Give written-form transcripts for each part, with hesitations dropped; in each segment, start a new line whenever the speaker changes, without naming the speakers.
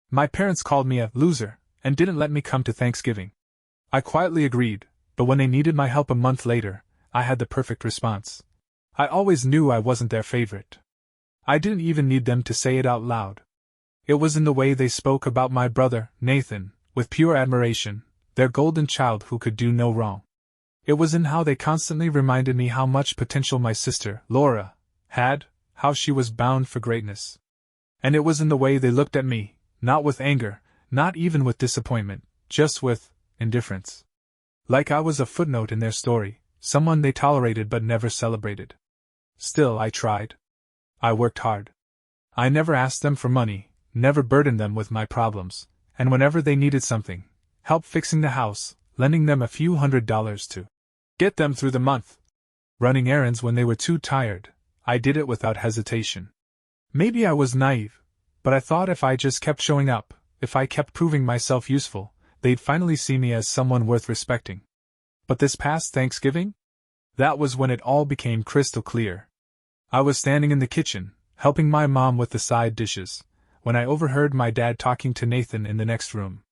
My parents called me a loser and didn't let me come to Thanksgiving. I quietly agreed, but when they needed my help a month later, I had the perfect response. I always knew I wasn't their favorite. I didn't even need them to say it out loud. It was in the way they spoke about my brother, Nathan, with pure admiration, their golden child who could do no wrong. It was in how they constantly reminded me how much potential my sister, Laura, had, how she was bound for greatness. And it was in the way they looked at me, not with anger, not even with disappointment, just with indifference. Like I was a footnote in their story, someone they tolerated but never celebrated. Still, I tried. I worked hard. I never asked them for money, never burdened them with my problems, and whenever they needed something, help fixing the house, lending them a few $100s to get them through the month. Running errands when they were too tired, I did it without hesitation. Maybe I was naive, but I thought if I just kept showing up, if I kept proving myself useful, they'd finally see me as someone worth respecting. But this past Thanksgiving? That was when it all became crystal clear. I was standing in the kitchen, helping my mom with the side dishes, when I overheard my dad talking to Nathan in the next room.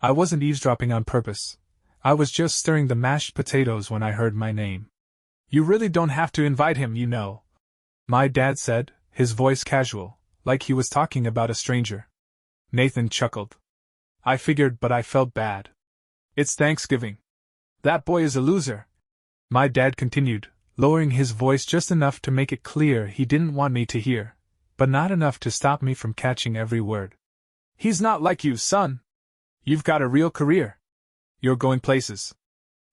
I wasn't eavesdropping on purpose. I was just stirring the mashed potatoes when I heard my name. "You really don't have to invite him, you know," my dad said, his voice casual, like he was talking about a stranger. Nathan chuckled. I figured, but I felt bad. "It's Thanksgiving. That boy is a loser," my dad continued, lowering his voice just enough to make it clear he didn't want me to hear, but not enough to stop me from catching every word. "He's not like you, son. You've got a real career. You're going places.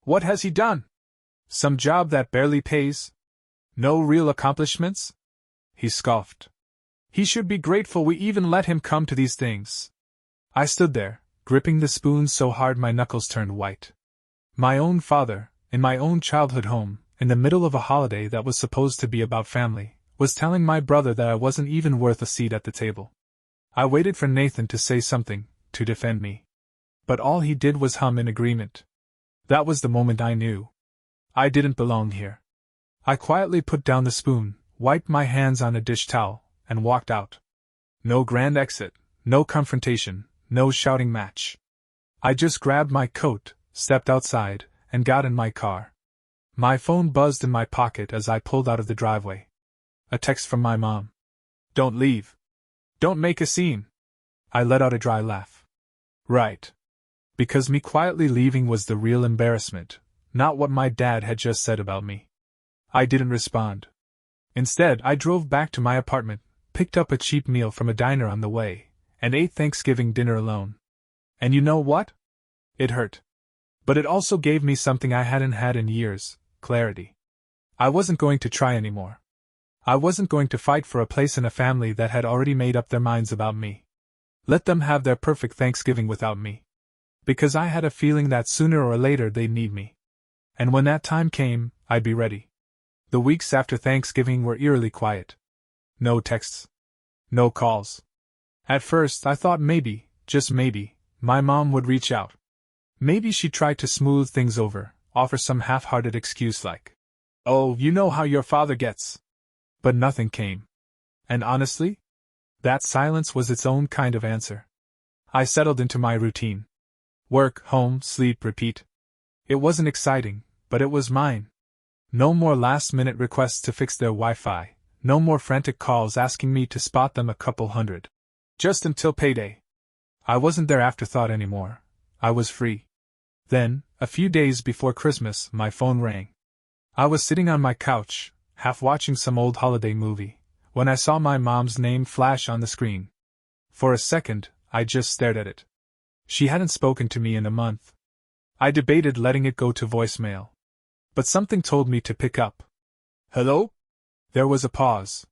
What has he done? Some job that barely pays? No real accomplishments?" He scoffed. "He should be grateful we even let him come to these things." I stood there, gripping the spoon so hard my knuckles turned white. My own father, in my own childhood home, in the middle of a holiday that was supposed to be about family, was telling my brother that I wasn't even worth a seat at the table. I waited for Nathan to say something, to defend me. But all he did was hum in agreement. That was the moment I knew I didn't belong here. I quietly put down the spoon, wiped my hands on a dish towel, and walked out. No grand exit, no confrontation, no shouting match. I just grabbed my coat, stepped outside, and got in my car. My phone buzzed in my pocket as I pulled out of the driveway. A text from my mom. "Don't leave. Don't make a scene." I let out a dry laugh. Right. Because me quietly leaving was the real embarrassment, not what my dad had just said about me. I didn't respond. Instead, I drove back to my apartment, picked up a cheap meal from a diner on the way, and ate Thanksgiving dinner alone. And you know what? It hurt. But it also gave me something I hadn't had in years: clarity. I wasn't going to try anymore. I wasn't going to fight for a place in a family that had already made up their minds about me. Let them have their perfect Thanksgiving without me. Because I had a feeling that sooner or later they'd need me. And when that time came, I'd be ready. The weeks after Thanksgiving were eerily quiet. No texts. No calls. At first I thought maybe, just maybe, my mom would reach out. Maybe she'd try to smooth things over, offer some half-hearted excuse like, "Oh, you know how your father gets." But nothing came. And honestly, that silence was its own kind of answer. I settled into my routine. Work, home, sleep, repeat. It wasn't exciting, but it was mine. No more last-minute requests to fix their Wi-Fi, no more frantic calls asking me to spot them a couple hundred. Just until payday. I wasn't their afterthought anymore. I was free. Then, a few days before Christmas, my phone rang. I was sitting on my couch, half watching some old holiday movie, when I saw my mom's name flash on the screen. For a second, I just stared at it. She hadn't spoken to me in a month. I debated letting it go to voicemail. But something told me to pick up. "Hello?" There was a pause.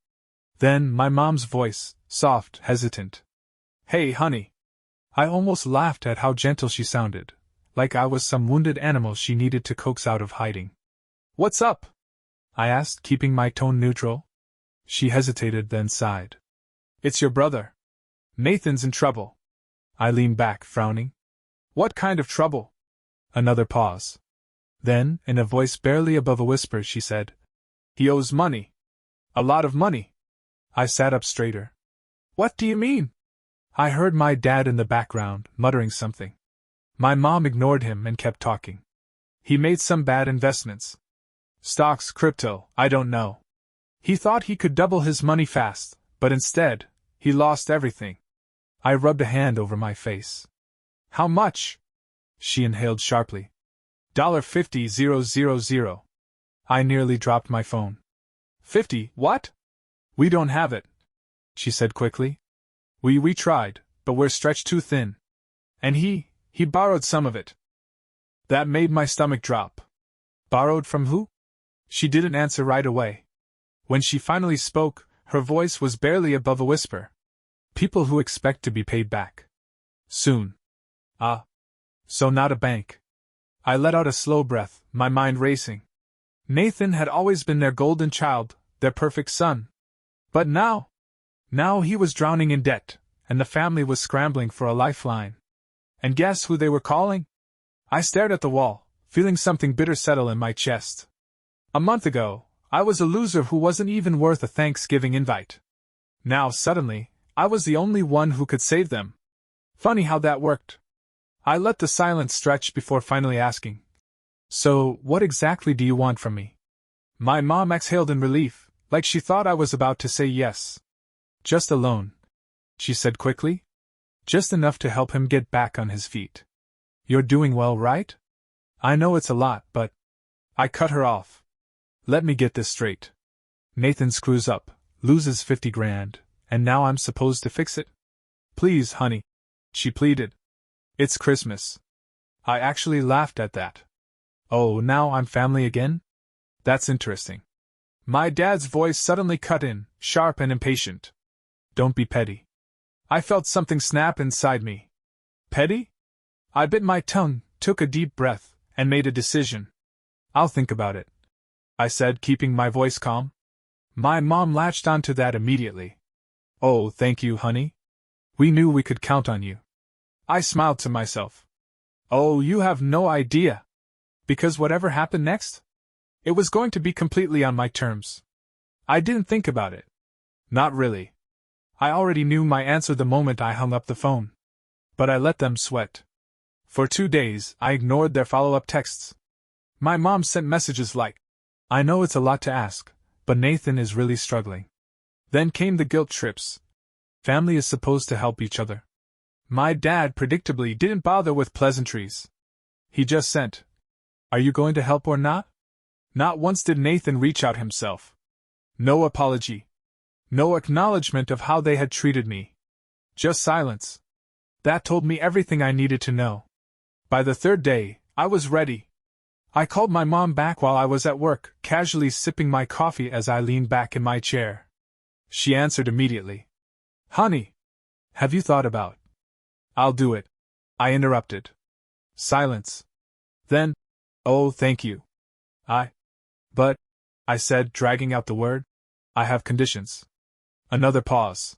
Then, my mom's voice, soft, hesitant. "Hey, honey." I almost laughed at how gentle she sounded, like I was some wounded animal she needed to coax out of hiding. "What's up?" I asked, keeping my tone neutral. She hesitated, then sighed. "It's your brother. Nathan's in trouble." I leaned back, frowning. "What kind of trouble?" Another pause. Then, in a voice barely above a whisper, she said, "He owes money. A lot of money." I sat up straighter. "What do you mean?" I heard my dad in the background, muttering something. My mom ignored him and kept talking. He made some bad investments. Stocks, crypto, I don't know. He thought he could double his money fast, but instead, he lost everything. I rubbed a hand over my face. How much? She inhaled sharply. $50,000. I nearly dropped my phone. 50, what? We don't have it, she said quickly. We tried, but we're stretched too thin. And he borrowed some of it. That made my stomach drop. Borrowed from who? She didn't answer right away. When she finally spoke, her voice was barely above a whisper. People who expect to be paid back. Soon. Ah. So not a bank. I let out a slow breath, my mind racing. Nathan had always been their golden child, their perfect son. But now he was drowning in debt, and the family was scrambling for a lifeline. And guess who they were calling? I stared at the wall, feeling something bitter settle in my chest. A month ago, I was a loser who wasn't even worth a Thanksgiving invite. Now, suddenly, I was the only one who could save them. Funny how that worked. I let the silence stretch before finally asking, "So, what exactly do you want from me?" My mom exhaled in relief, like she thought I was about to say yes. "Just a loan," she said quickly. "Just enough to help him get back on his feet. You're doing well, right? I know it's a lot, but..." I cut her off. "Let me get this straight. Nathan screws up, loses 50 grand, and now I'm supposed to fix it? Please, honey," she pleaded. "It's Christmas." I actually laughed at that. "Oh, now I'm family again? That's interesting." My dad's voice suddenly cut in, sharp and impatient. "Don't be petty." I felt something snap inside me. Petty? I bit my tongue, took a deep breath, and made a decision. "I'll think about it," I said, keeping my voice calm. My mom latched onto that immediately. "Oh, thank you, honey. We knew we could count on you." I smiled to myself. "Oh, you have no idea. Because whatever happened next? It was going to be completely on my terms. I didn't think about it. Not really. I already knew my answer the moment I hung up the phone. But I let them sweat. For 2 days, I ignored their follow-up texts. My mom sent messages like, "I know it's a lot to ask, but Nathan is really struggling." Then came the guilt trips. Family is supposed to help each other. My dad predictably didn't bother with pleasantries. He just sent, "Are you going to help or not?" Not once did Nathan reach out himself. No apology. No acknowledgement of how they had treated me. Just silence. That told me everything I needed to know. By the 3rd day, I was ready. I called my mom back while I was at work, casually sipping my coffee as I leaned back in my chair. She answered immediately. "Honey, have you thought about..." "I'll do it," I interrupted. Silence. Then, "Oh, thank you. But," I said, dragging out the word, "I have conditions." Another pause.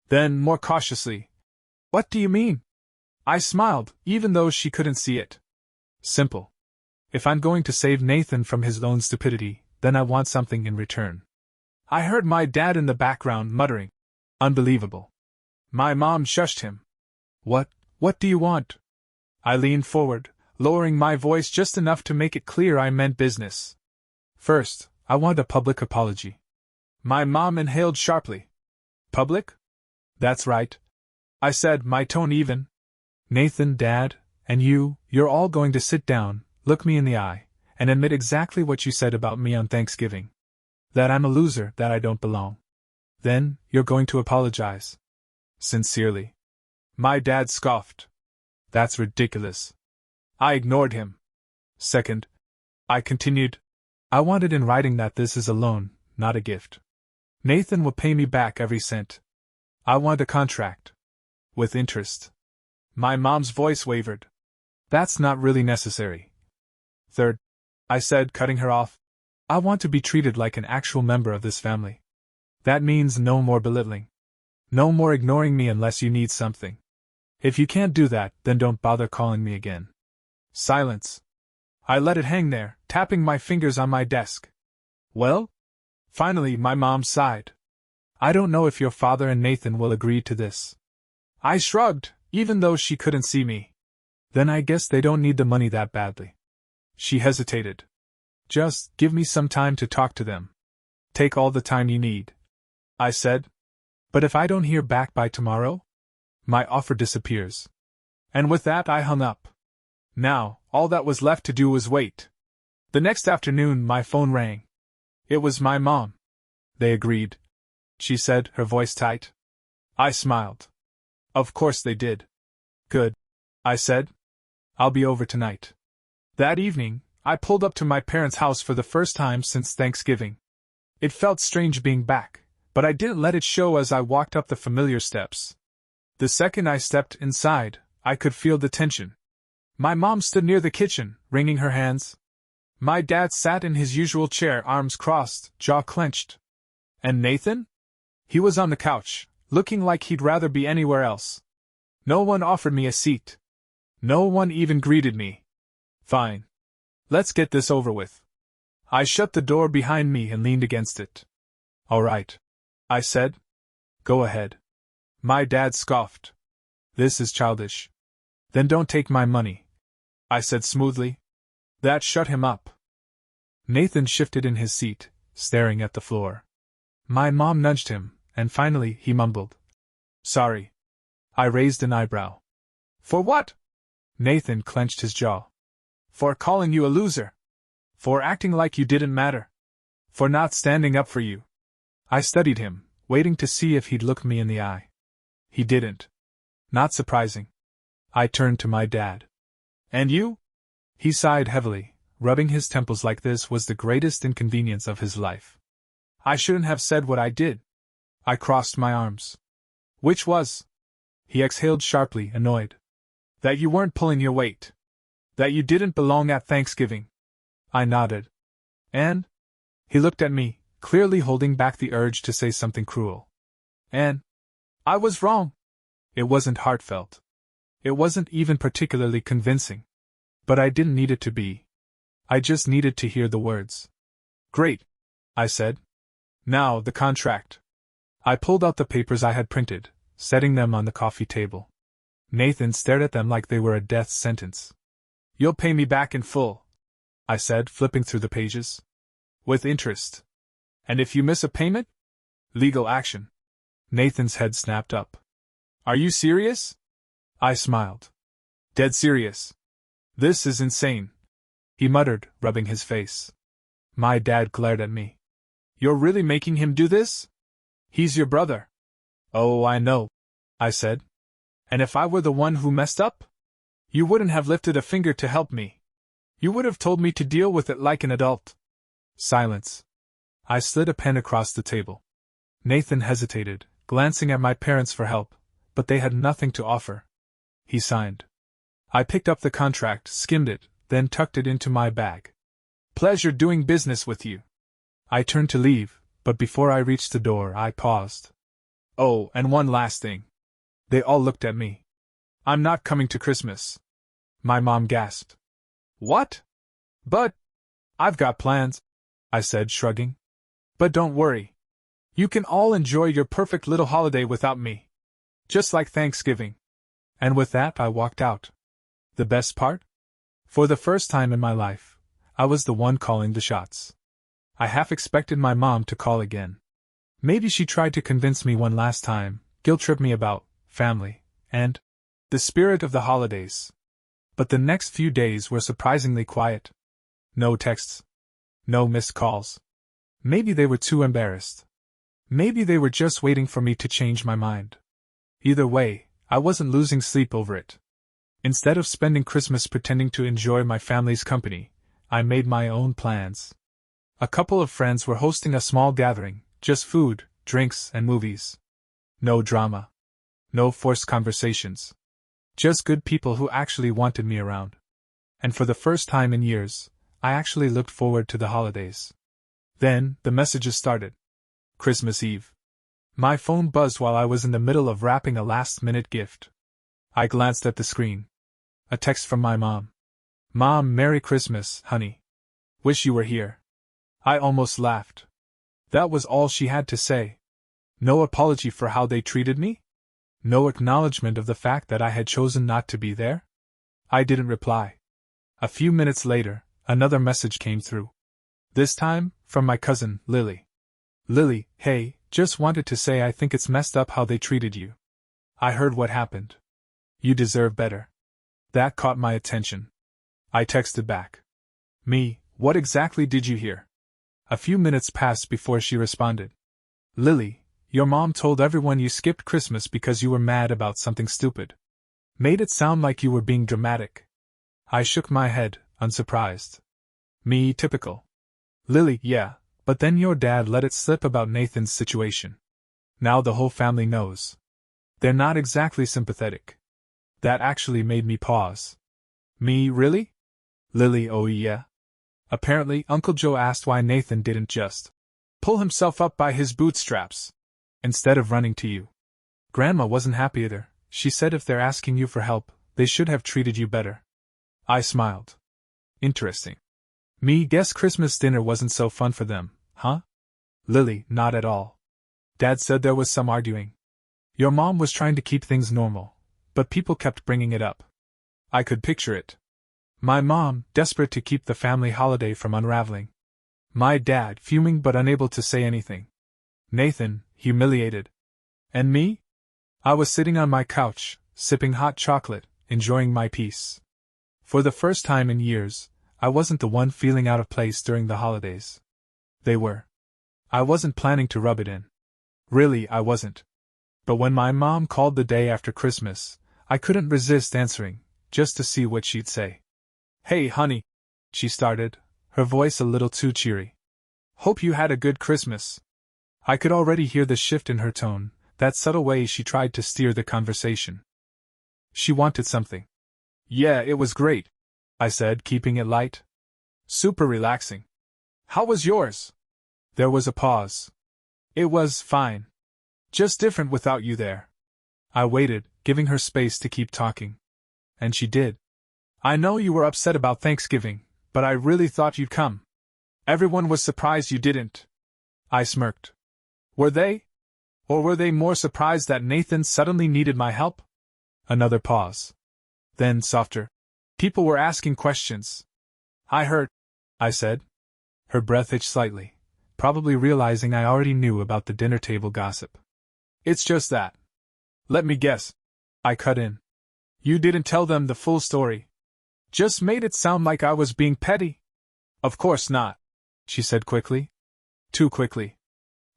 Then, more cautiously, "What do you mean?" I smiled, even though she couldn't see it. "Simple. If I'm going to save Nathan from his own stupidity, then I want something in return." I heard my dad in the background muttering, "Unbelievable." My mom shushed him. What do you want?" I leaned forward, lowering my voice just enough to make it clear I meant business. "First, I want a public apology." My mom inhaled sharply. "Public?" "That's right," I said, my tone even. "Nathan, Dad, and you're all going to sit down, look me in the eye, and admit exactly what you said about me on Thanksgiving. That I'm a loser, that I don't belong. Then, you're going to apologize. Sincerely." My dad scoffed. "That's ridiculous." I ignored him. "Second," I continued, "I want it in writing that this is a loan, not a gift. Nathan will pay me back every cent. I want a contract. With interest." My mom's voice wavered. "That's not really necessary." "Third," I said, cutting her off, "I want to be treated like an actual member of this family. That means no more belittling. No more ignoring me unless you need something. If you can't do that, then don't bother calling me again." Silence. I let it hang there, tapping my fingers on my desk. "Well?" Finally, my mom sighed. "I don't know if your father and Nathan will agree to this." I shrugged, even though she couldn't see me. Then I guess they don't need the money that badly. She hesitated. Just give me some time to talk to them. Take all the time you need, I said. But if I don't hear back by tomorrow? My offer disappears. And with that I hung up. Now, all that was left to do was wait. The next afternoon my phone rang. It was my mom. They agreed, she said, her voice tight. I smiled. Of course they did. Good, I said. I'll be over tonight. That evening, I pulled up to my parents' house for the first time since Thanksgiving. It felt strange being back, but I didn't let it show as I walked up the familiar steps. The second I stepped inside, I could feel the tension. My mom stood near the kitchen, wringing her hands. My dad sat in his usual chair, arms crossed, jaw clenched. And Nathan? He was on the couch, looking like he'd rather be anywhere else. No one offered me a seat. No one even greeted me. Fine. Let's get this over with. I shut the door behind me and leaned against it. All right, I said. Go ahead. My dad scoffed. This is childish. Then don't take my money, I said smoothly. That shut him up. Nathan shifted in his seat, staring at the floor. My mom nudged him, and finally he mumbled. Sorry. I raised an eyebrow. For what? Nathan clenched his jaw. For calling you a loser. For acting like you didn't matter. For not standing up for you. I studied him, waiting to see if he'd look me in the eye. He didn't. Not surprising. I turned to my dad. And you? He sighed heavily, rubbing his temples like this was the greatest inconvenience of his life. I shouldn't have said what I did. I crossed my arms. Which was? He exhaled sharply, annoyed. That you weren't pulling your weight. That you didn't belong at Thanksgiving. I nodded. And? He looked at me, clearly holding back the urge to say something cruel. And? I was wrong. It wasn't heartfelt. It wasn't even particularly convincing. But I didn't need it to be. I just needed to hear the words. Great, I said. Now, the contract. I pulled out the papers I had printed, setting them on the coffee table. Nathan stared at them like they were a death sentence. You'll pay me back in full, I said, flipping through the pages. With interest. And if you miss a payment? Legal action. Nathan's head snapped up. Are you serious? I smiled. Dead serious. This is insane, he muttered, rubbing his face. My dad glared at me. You're really making him do this? He's your brother. Oh, I know, I said. And if I were the one who messed up? You wouldn't have lifted a finger to help me. You would have told me to deal with it like an adult. Silence. I slid a pen across the table. Nathan hesitated, glancing at my parents for help, but they had nothing to offer. He signed. I picked up the contract, skimmed it, then tucked it into my bag. Pleasure doing business with you. I turned to leave, but before I reached the door I paused. Oh, and one last thing. They all looked at me. I'm not coming to Christmas. My mom gasped. What? But I've got plans, I said, shrugging. But don't worry. You can all enjoy your perfect little holiday without me. Just like Thanksgiving. And with that I walked out. The best part? For the first time in my life, I was the one calling the shots. I half expected my mom to call again. Maybe she tried to convince me one last time, guilt-trip me about family, and the spirit of the holidays. But the next few days were surprisingly quiet. No texts. No missed calls. Maybe they were too embarrassed. Maybe they were just waiting for me to change my mind. Either way, I wasn't losing sleep over it. Instead of spending Christmas pretending to enjoy my family's company, I made my own plans. A couple of friends were hosting a small gathering, just food, drinks, and movies. No drama. No forced conversations. Just good people who actually wanted me around. And for the first time in years, I actually looked forward to the holidays. Then, the messages started. Christmas Eve. My phone buzzed while I was in the middle of wrapping a last-minute gift. I glanced at the screen. A text from my mom. Mom, Merry Christmas, honey. Wish you were here. I almost laughed. That was all she had to say. No apology for how they treated me? No acknowledgement of the fact that I had chosen not to be there? I didn't reply. A few minutes later, another message came through. This time, from my cousin, Lily. Lily, hey, just wanted to say I think it's messed up how they treated you. I heard what happened. You deserve better. That caught my attention. I texted back. Me, what exactly did you hear? A few minutes passed before she responded. Lily, your mom told everyone you skipped Christmas because you were mad about something stupid. Made it sound like you were being dramatic. I shook my head, unsurprised. Me, typical. Lily, yeah, but then your dad let it slip about Nathan's situation. Now the whole family knows. They're not exactly sympathetic. That actually made me pause. Me, really? Lily, oh yeah. Apparently, Uncle Joe asked why Nathan didn't just pull himself up by his bootstraps instead of running to you. Grandma wasn't happy either. She said if they're asking you for help, they should have treated you better. I smiled. Interesting. Me, guess Christmas dinner wasn't so fun for them, huh? Lily, not at all. Dad said there was some arguing. Your mom was trying to keep things normal, but people kept bringing it up. I could picture it. My mom, desperate to keep the family holiday from unraveling. My dad, fuming but unable to say anything. Nathan, humiliated. And me? I was sitting on my couch, sipping hot chocolate, enjoying my peace. For the first time in years, I wasn't the one feeling out of place during the holidays. They were. I wasn't planning to rub it in. Really, I wasn't. But when my mom called the day after Christmas, I couldn't resist answering, just to see what she'd say. Hey, honey, she started, her voice a little too cheery. Hope you had a good Christmas. I could already hear the shift in her tone, that subtle way she tried to steer the conversation. She wanted something. Yeah, it was great, I said, keeping it light. Super relaxing. How was yours? There was a pause. It was fine. Just different without you there. I waited, giving her space to keep talking. And she did. I know you were upset about Thanksgiving, but I really thought you'd come. Everyone was surprised you didn't. I smirked. Were they? Or were they more surprised that Nathan suddenly needed my help? Another pause. Then, softer. People were asking questions. I heard, I said. Her breath itched slightly, probably realizing I already knew about the dinner table gossip. It's just that. Let me guess. I cut in. You didn't tell them the full story. Just made it sound like I was being petty. Of course not, she said quickly. Too quickly.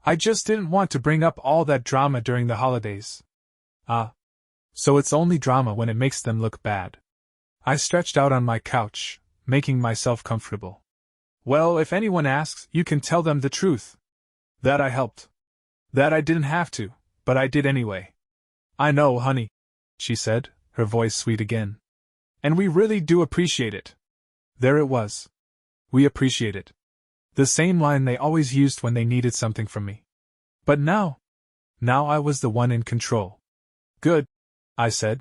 I just didn't want to bring up all that drama during the holidays. Ah. So it's only drama when it makes them look bad. I stretched out on my couch, making myself comfortable. Well, if anyone asks, you can tell them the truth. That I helped. That I didn't have to, but I did anyway. I know, honey, she said, her voice sweet again. And we really do appreciate it. There it was. We appreciate it. The same line they always used when they needed something from me. But now I was the one in control. Good, I said.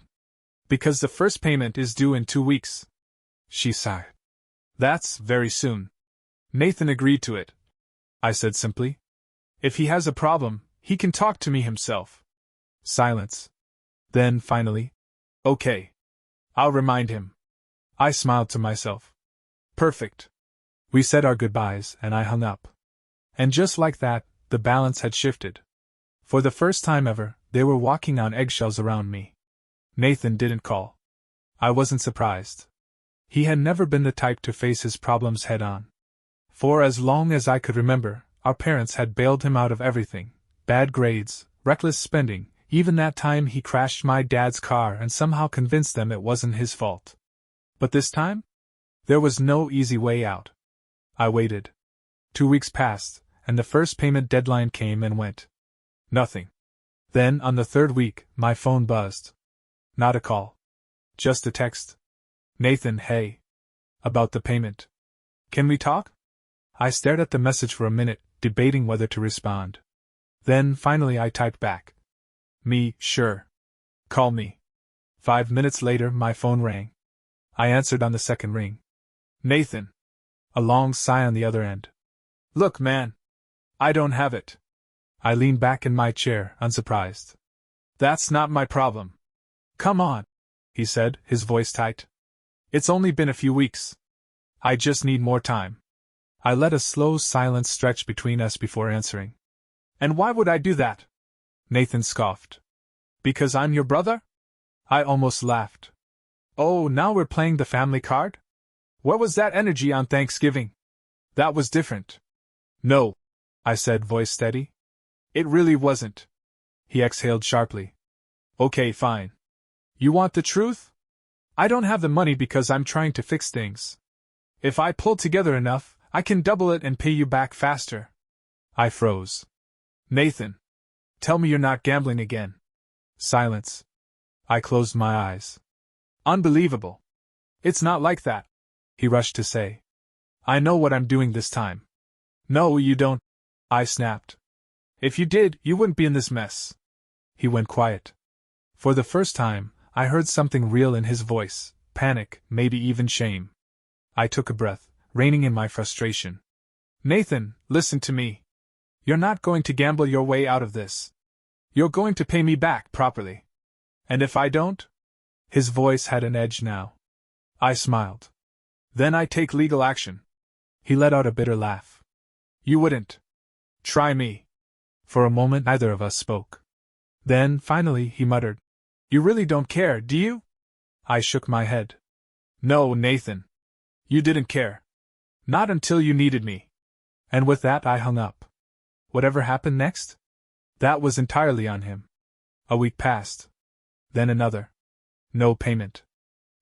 Because the first payment is due in 2 weeks. She sighed. That's very soon. Nathan agreed to it, I said simply. If he has a problem, he can talk to me himself. Silence. Then, finally, okay. I'll remind him. I smiled to myself. Perfect. We said our goodbyes, and I hung up. And just like that, the balance had shifted. For the first time ever, they were walking on eggshells around me. Nathan didn't call. I wasn't surprised. He had never been the type to face his problems head-on. For as long as I could remember, our parents had bailed him out of everything: bad grades, reckless spending, even that time he crashed my dad's car and somehow convinced them it wasn't his fault. But this time? There was no easy way out. I waited. 2 weeks passed, and the first payment deadline came and went. Nothing. Then, on the 3rd week, my phone buzzed. Not a call. Just a text. Nathan, hey. About the payment. Can we talk? I stared at the message for a minute, debating whether to respond. Then, finally, I typed back. Me, sure. Call me. 5 minutes later, my phone rang. I answered on the second ring. Nathan. A long sigh on the other end. Look, man. I don't have it. I leaned back in my chair, unsurprised. That's not my problem. Come on, he said, his voice tight. It's only been a few weeks. I just need more time. I let a slow silence stretch between us before answering. And why would I do that? Nathan scoffed. Because I'm your brother? I almost laughed. Oh, now we're playing the family card? Where was that energy on Thanksgiving? That was different. No, I said, voice steady. It really wasn't. He exhaled sharply. Okay, fine. You want the truth? I don't have the money because I'm trying to fix things. If I pull together enough, I can double it and pay you back faster. I froze. Nathan, tell me you're not gambling again. Silence. I closed my eyes. Unbelievable. It's not like that, he rushed to say. I know what I'm doing this time. No, you don't, I snapped. If you did, you wouldn't be in this mess. He went quiet. For the first time, I heard something real in his voice, panic, maybe even shame. I took a breath, reining in my frustration. Nathan, listen to me. You're not going to gamble your way out of this. You're going to pay me back properly. And if I don't? His voice had an edge now. I smiled. Then I take legal action. He let out a bitter laugh. You wouldn't. Try me. For a moment neither of us spoke. Then, finally, he muttered. You really don't care, do you? I shook my head. No, Nathan. You didn't care. Not until you needed me. And with that I hung up. Whatever happened next? That was entirely on him. A week passed. Then another. No payment.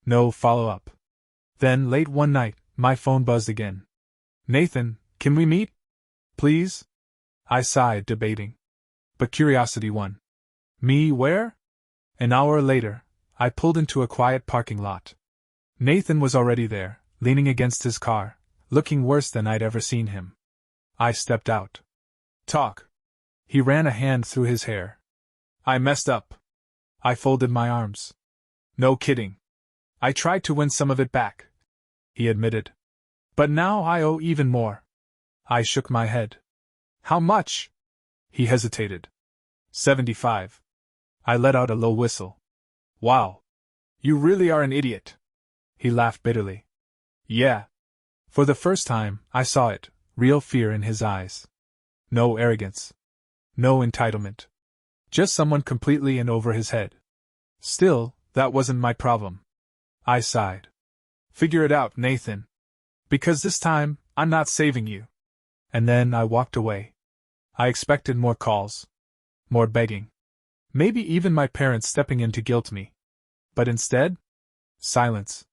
No follow-up. Then, late one night, my phone buzzed again. Nathan, can we meet? Please? I sighed, debating. But curiosity won. Me where? An hour later, I pulled into a quiet parking lot. Nathan was already there, leaning against his car, looking worse than I'd ever seen him. I stepped out. Talk. He ran a hand through his hair. I messed up. I folded my arms. No kidding. I tried to win some of it back, he admitted. But now I owe even more. I shook my head. How much? He hesitated. 75. I let out a low whistle. Wow. You really are an idiot. He laughed bitterly. Yeah. For the first time, I saw it, real fear in his eyes. No arrogance. No entitlement. Just someone completely in over his head. Still, that wasn't my problem. I sighed. Figure it out, Nathan. Because this time, I'm not saving you. And then I walked away. I expected more calls. More begging. Maybe even my parents stepping in to guilt me. But instead? Silence.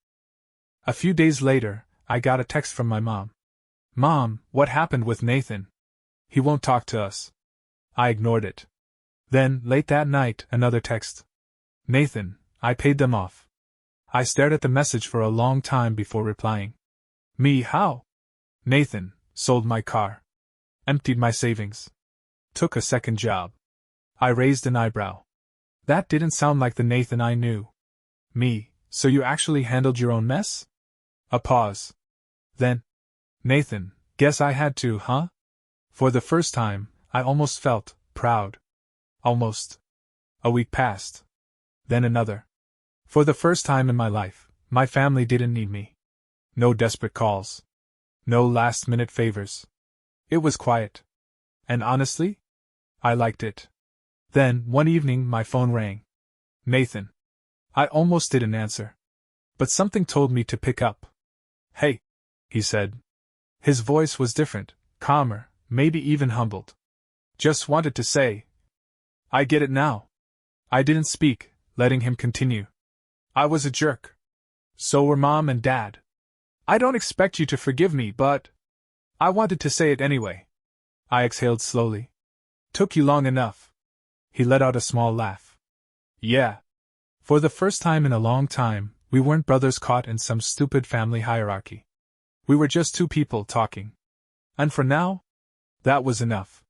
A few days later, I got a text from my mom. Mom, what happened with Nathan? He won't talk to us. I ignored it. Then, late that night, another text. Nathan, I paid them off. I stared at the message for a long time before replying. Me, how? Nathan, sold my car. Emptied my savings. Took a second job. I raised an eyebrow. That didn't sound like the Nathan I knew. Me, so you actually handled your own mess? A pause. Then, Nathan, guess I had to, huh? For the first time, I almost felt proud. Almost. A week passed. Then another. For the first time in my life, my family didn't need me. No desperate calls. No last-minute favors. It was quiet. And honestly, I liked it. Then, one evening, my phone rang. Nathan. I almost didn't answer. But something told me to pick up. Hey, he said. His voice was different, calmer, maybe even humbled. Just wanted to say. I get it now. I didn't speak, letting him continue. I was a jerk. So were Mom and Dad. I don't expect you to forgive me, but I wanted to say it anyway. I exhaled slowly. Took you long enough. He let out a small laugh. Yeah. For the first time in a long time, we weren't brothers caught in some stupid family hierarchy. We were just two people talking. And for now, that was enough.